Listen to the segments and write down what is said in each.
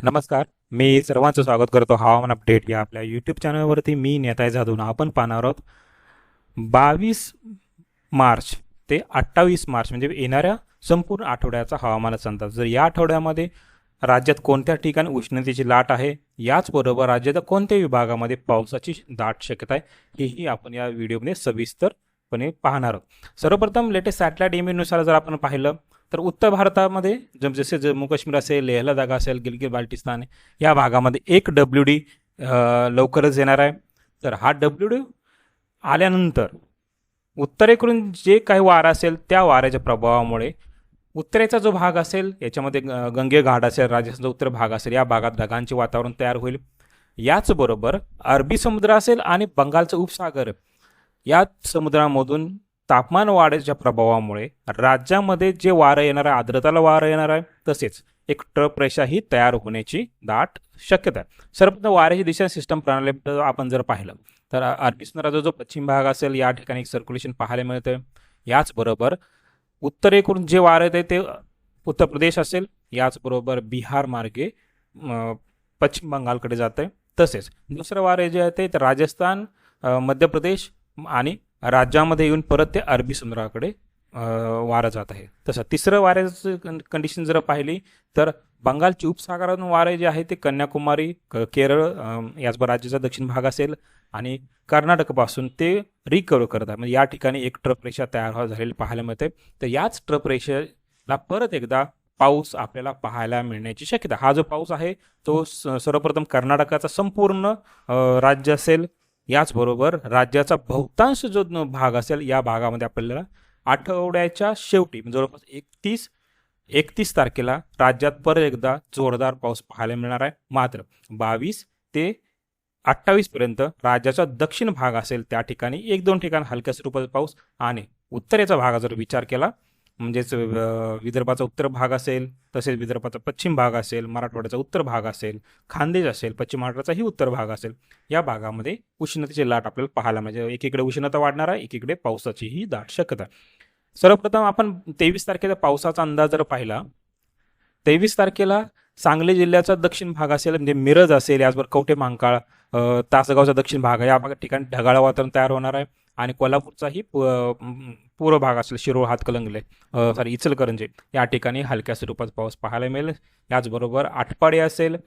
नमस्कार. मी सर्वांचं स्वागत करतो हवामान अपडेट या आपल्या यूट्यूब चॅनलवरती. मी नेताय जाधव. आपण पाहणार आहोत 22 मार्च ते 28 मार्च म्हणजे येणाऱ्या संपूर्ण आठवड्याचा हवामानाचा अंदाज. जर या आठवड्यामध्ये राज्यात कोणत्या ठिकाणी उष्णतेची लाट आहे, याचबरोबर राज्याच्या कोणत्या विभागामध्ये पावसाची दाट शक्यता आहे, हेही आपण या व्हिडिओमध्ये सविस्तरपणे पाहणार आहोत. सर्वप्रथम लेटेस्ट सॅटेलाइट इमेजनुसार जर आपण पाहिलं तर उत्तर भारतामध्ये जसे जम्मू काश्मीर असेल, लेह लडाख असेल, गिलगिट बाल्टिस्तान या भागामध्ये एक WD लवकरच येणार आहे. तर हा WD आल्यानंतर उत्तरेकडून जे काही वारा असेल त्या वाऱ्याच्या प्रभावामुळे उत्तरेचा जो भाग असेल याच्यामध्ये गंगे घाट असेल, राजस्थानचा उत्तर भाग असेल, या भागात ढगांचे वातावरण तयार होईल. याचबरोबर अरबी समुद्र असेल आणि बंगालचा उपसागर या समुद्रामधून तापमान वाढीच्या प्रभावामुळे राज्यामध्ये जे वारं येणार आहे, आर्द्रताला वारं येणार आहे, तसेच एक ट्रफ रेषाही तयार होण्याची दाट शक्यता आहे. सर्वप्रथम वाऱ्याची दिशा सिस्टम प्रणाली आपण जर पाहिलं तर अरबी समुद्राचा जो पश्चिम भाग असेल या ठिकाणी एक सर्क्युलेशन पाहायला मिळतं. याचबरोबर उत्तरेकडून जे वारं येते ते उत्तर प्रदेश असेल, याचबरोबर बिहार मार्गे पश्चिम बंगालकडे जात आहे. तसेच दुसरं वारे जे आहे ते राजस्थान, मध्य प्रदेश आणि राज्यामध्ये येऊन परत ते अरबी समुद्राकडे वारं जात आहे. तसं तिसरं वाऱ्याचं कंडिशन जर पाहिली तर बंगालची उपसागरातून वारे जे आहे ते कन्याकुमारी, केरळ, याचबरोबर राज्याचा दक्षिण भाग असेल आणि कर्नाटकपासून ते रिकव्हर करत आहे. म्हणजे या ठिकाणी एक ट्रफ रेषा तयार झालेली पाहायला मिळते. तर याच ट्रफ रेषेला परत एकदा पाऊस आपल्याला पाहायला मिळण्याची शक्यता. हा जो पाऊस आहे तो सर्वप्रथम कर्नाटकाचा संपूर्ण राज्य असेल, याचबरोबर राज्याचा बहुतांश जो भाग असेल या भागामध्ये आपल्याला आठवड्याच्या शेवटी जवळपास 31 तारखेला राज्यात परत एकदा जोरदार पाऊस पाहायला मिळणार आहे. मात्र 22 ते 28 पर्यंत राज्याचा दक्षिण भाग असेल त्या ठिकाणी 1-2 ठिकाणी हलक्या स्वरूपाचा पाऊस आणि उत्तरेचा भाग जर विचार केला म्हणजेच विदर्भाचा उत्तर भाग असेल, तसेच विदर्भाचा पश्चिम भाग असेल, मराठवाड्याचा उत्तर भाग असेल, खानदेश असेल, पश्चिम महाराष्ट्राचाही उत्तर भाग असेल, या भागामध्ये उष्णतेची लाट आपल्याला पाहायला म्हणजे एकीकडे उष्णता वाढणार आहे, एकीकडे पावसाचीही दाट शक्यता. सर्वप्रथम आपण 23 तारखेचा पावसाचा अंदाज जर पाहिला, 23 तारखेला सांगली जिल्ह्याचा दक्षिण भाग असेल म्हणजे मिरज असेल, याचबरोबर कवठे महांकाळ, तासगावचा दक्षिण भाग आहे, या भागात ठिकाणी ढगाळ वातावरण तयार होणार आहे. आणि कोल्हापूरचाही पूर्व भाग असेल, शिरोळ, हातकलंगले, इचलकरंजी या ठिकाणी हलक्या स्वरूपात पाऊस पाहायला मिळेल. याचबरोबर आटपाडी असेल,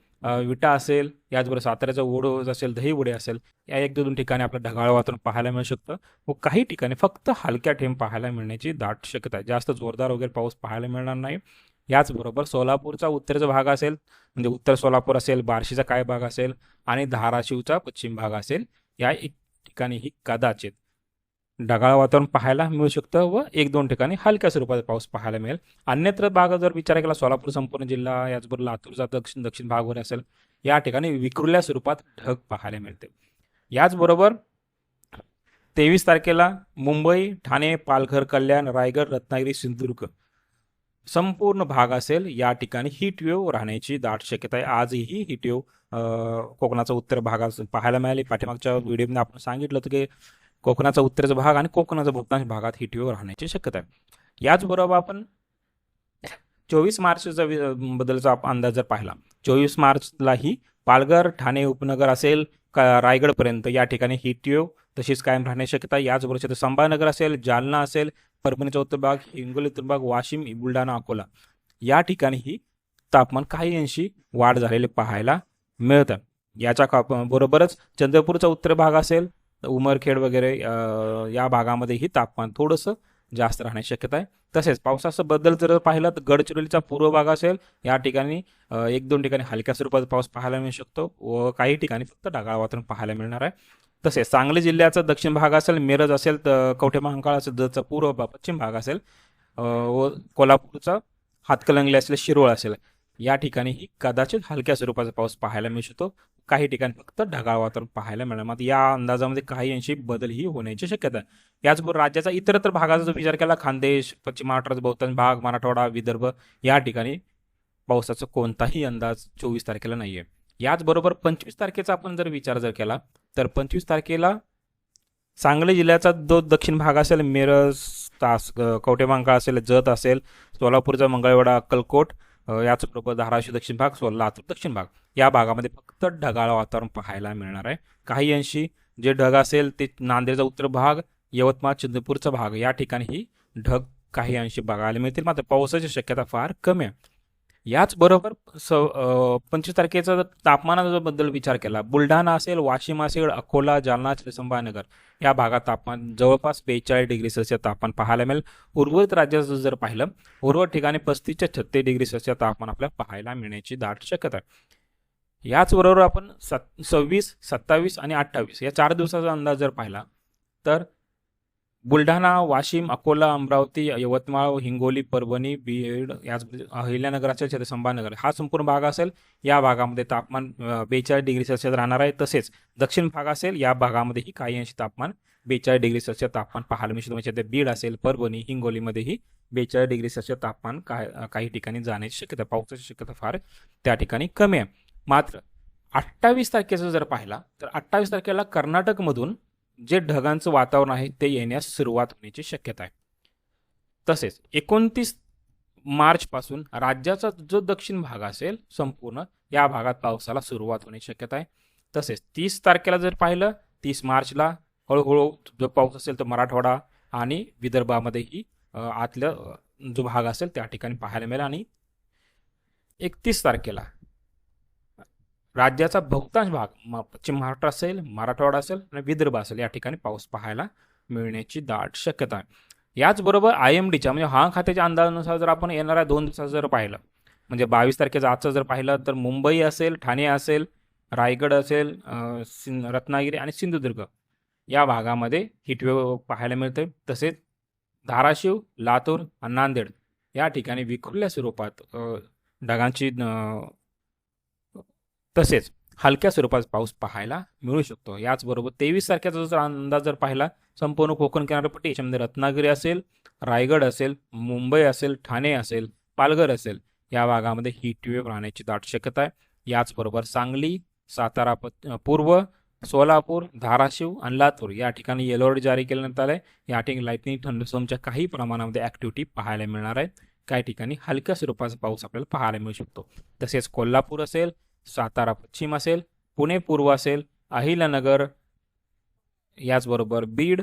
विटा असेल, याचबरोबर साताऱ्याचा ओढ असेल, दहीवडे असेल, या 1-2 ठिकाणी आपलं ढगाळ वातावरण पाहायला मिळू शकतं. व काही ठिकाणी फक्त हलक्या ठेंब पाहायला मिळण्याची दाट शक्यता आहे. जास्त जोरदार वगैरे पाऊस पाहायला मिळणार नाही. याचबरोबर सोलापूरचा उत्तरेचा भाग असेल म्हणजे उत्तर सोलापूर असेल, बार्शीचा काय भाग असेल आणि धाराशिवचा पश्चिम भाग असेल, या एक ठिकाणीही कदाचित ढगाळ वातावरण पाहायला मिळू शकतं व 1-2 ठिकाणी हलक्या स्वरूपाचा पाऊस पाहायला मिळेल. अन्यत्र भाग जर विचार केला, सोलापूर संपूर्ण जिल्हा, याचबरोबर लातूरचा दक्षिण भाग वगैरे असेल, या ठिकाणी विखुरल्या स्वरूपात ढग पाहायला मिळते. याचबरोबर 23 तारखेला मुंबई, ठाणे, पालघर, कल्याण, रायगड, रत्नागिरी, सिंधुदुर्ग संपूर्ण भाग असेल, या ठिकाणी हीट वेव्ह राहण्याची दाट शक्यता आहे. आजही हीट वेव्ह कोकणाचा उत्तर भागात पाहायला मिळाली. पाठीमागच्या व्हिडिओमध्ये आपण सांगितलं होतं की कोकणाचा उत्तरेचा भाग आणि कोकणाचा बहुतांश भागात हीट वेव्ह राहण्याची शक्यता आहे. याचबरोबर आपण 24 मार्चचा बद्दलचा अंदाज जर पाहिला, 24 मार्चलाही पालघर, ठाणे उपनगर असेल, रायगडपर्यंत या ठिकाणी हीट वेव्ह तशीच कायम राहण्याची शक्यता. याचबरोबर संभाजीनगर असेल, जालना असेल, परभणीचा उत्तर भाग, हिंगोली उत्तर भाग, वाशिम, बुलढाणा, अकोला या ठिकाणीही तापमान काही अंशी वाढ झालेले पाहायला मिळतं. याच्या बरोबरच चंद्रपूरचा उत्तर भाग असेल, उमरखेड वगैरे या भागामध्येही तापमान थोडंसं जास्त राहण्याची शक्यता आहे. तसेच पावसाचा बद्दल जर पाहिलं तर गडचिरोलीचा पूर्व भाग असेल, या ठिकाणी 1-2 ठिकाणी हलक्या स्वरूपाचा पाऊस पाहायला मिळू शकतो व काही ठिकाणी फक्त ढगाळ वातावरण पाहायला मिळणार आहे. तसेच सांगली जिल्ह्याचा दक्षिण भाग असेल, मिरज असेल, तर कवठे महांकाळ असेल, जतचा पूर्व पश्चिम भाग असेल व कोल्हापूरचा हातकलंगले असेल, शिरोळ असेल, या ठिकाणीही कदाचित हलक्या स्वरूपाचा पाऊस पाहायला मिळू शकतो. काही ठिकाणी फक्त ढगाळ वातावरण पाहायला मिळणार. मग या अंदाजामध्ये काही अंशी बदलही होण्याची शक्यता आहे. याचबरोबर राज्याचा इतरत्र भागाचा जर विचार केला, खानदेश, पश्चिम महाराष्ट्राचा बहुतांश भाग, मराठवाडा, विदर्भ या ठिकाणी पावसाचा कोणताही अंदाज 24 तारखेला नाही आहे. याचबरोबर 25 तारखेचा आपण जर विचार केला तर 25 तारखेला सांगली जिल्ह्याचा जो दक्षिण भाग असेल, मिरज, कवठे महांकाळ असेल, जत असेल, सोलापूरचा मंगळवेढा, अक्कलकोट, याचबरोबर धाराशिव दक्षिण भाग, लातूर दक्षिण भाग या भागामध्ये फक्त ढगाळ वातावरण पाहायला मिळणार आहे. काही अंशी जे ढग असेल ते नांदेडचा उत्तर भाग, यवतमाळ, चंद्रपूरचा भाग या ठिकाणी ही ढग काही अंशी बघायला मिळतील, मात्र पावसाची शक्यता फार कमी आहे. याचबरोबर 25 तारखेचा जर तापमानाबद्दल विचार केला, बुलढाणा असेल, वाशिम असेल, अकोला, जालना, संभाजीनगर या भागात तापमान जवळपास 42 डिग्री सेल्सिअस तापमान पाहायला मिळेल. उर्वरित राज्याचं जर पाहिलं, उर्वरित ठिकाणी 35 ते 36 डिग्री सेल्सिअस तापमान आपल्याला पाहायला मिळण्याची दाट शक्यता आहे. याचबरोबर आपण 26, 27 आणि 28 या 4 दिवसाचा अंदाज जर पाहिला तर बुलढाणा, वाशिम, अकोला, अमरावती, यवतमाळ, हिंगोली, परभणी, बीड, याच अहिल्यानगर असेल, संभाजीनगर हा संपूर्ण भाग असेल. या भागामध्ये तापमान 42 डिग्री सेल्सिअस राहणार आहे. तसेच दक्षिण भाग असेल, या भागामध्येही काही अंशी तापमान 42 डिग्री सेल्सिअस तापमान पाहायला मिळू शकतो. म्हणजे बीड असेल, परभणी, हिंगोलीमध्येही 42 डिग्री सेल्सिअस तापमान काही ठिकाणी जाण्याची शक्यता, पावसाची शक्यता फार त्या ठिकाणी कमी आहे. मात्र 28 तारखेचा जर पाहिला तर 28 तारखेला कर्नाटकमधून जे ढगांचं वातावरण आहे ते येण्यास सुरुवात होण्याची शक्यता आहे. तसेच 29 मार्च पासून राज्याचा जो दक्षिण भाग असेल संपूर्ण या भागात पावसाला सुरुवात होण्याची शक्यता आहे. तसेच 30 तारखेला जर पाहिलं, 30 मार्चला हळूहळू जो पाऊस असेल तो मराठवाडा आणि विदर्भामध्येही आतल्या जो भाग असेल त्या ठिकाणी पाहायला मिळेल. आणि 31 तारखेला राज्याचा बहुतांश भाग, पश्चिम महाराष्ट्र असेल, मराठवाडा असेल आणि विदर्भ असेल या ठिकाणी पाऊस पाहायला मिळण्याची दाट शक्यता आहे. याचबरोबर IMDच्या म्हणजे हवामान खात्याच्या अंदाजानुसार जर आपण येणाऱ्या 2 दिवसाचं जर पाहिलं, म्हणजे 22 तारखेचा आजचं जर पाहिलं तर मुंबई असेल, ठाणे असेल, रायगड असेल, रत्नागिरी आणि सिंधुदुर्ग या भागामध्ये हीटवेव्ह पाहायला मिळते. तसेच धाराशिव, लातूर आणि नांदेड या ठिकाणी विखुरल्या स्वरूपात ढगांची तसेच हलक्या स्वरूपात पाऊस पाहायला मिळू शकतो. याचबरोबर 23 तारखेचा जर अंदाज जर पाहिला, संपूर्ण कोकण किनारपट्टी याच्यामध्ये रत्नागिरी असेल, रायगड असेल, मुंबई असेल, ठाणे असेल, पालघर असेल या भागामध्ये हीटवेव्ह राहण्याची दाट शक्यता आहे. याचबरोबर सांगली, सातारा पूर्व, सोलापूर, धाराशिव आणि लातूर या ठिकाणी येलो अलर्ट जारी केल्यानंत आले. या ठिकाणी लाईटनिंग, थंडरस्टॉर्मच्या काही प्रमाणामध्ये ॲक्टिव्हिटी पाहायला मिळणार आहे. काही ठिकाणी हलक्या स्वरूपाचा पाऊस आपल्याला पाहायला मिळू शकतो. तसेच कोल्हापूर असेल, सातारा पश्चिम असेल, पुणे पूर्व असेल, अहिल्यानगर, याचबरोबर बीड,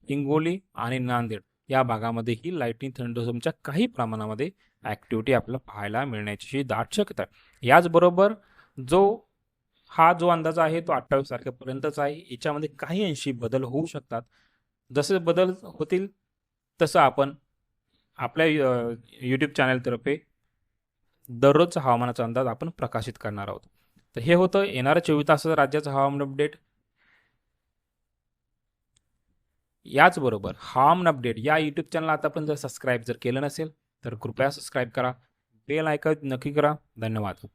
हिंगोली आणि नांदेड या भागामध्येही लाईटनिंग, थंडरस्टॉर्मच्या काही प्रमाणामध्ये ॲक्टिव्हिटी आपल्याला पाहायला मिळण्याची दाट शक्यता आहे. याचबरोबर जो अंदाज आहे तो 28 तारखेपर्यंतच आहे. याच्यामध्ये काही अंशी बदल होऊ शकतात. जसे बदल होतील तसं आपण आपल्या यूट्यूब चॅनलतर्फे दररोजचा हवामानाचा अंदाज आपण प्रकाशित करणार आहोत. तर हे होतं येणाऱ्या 24 तासाचं राज्याचं हवामान अपडेट. याचबरोबर हवामान अपडेट या यूट्यूब चॅनल आतापर्यंत जर सबस्क्राईब जर केलं नसेल तर कृपया सबस्क्राईब करा, बेल आयकॉन नक्की करा. धन्यवाद.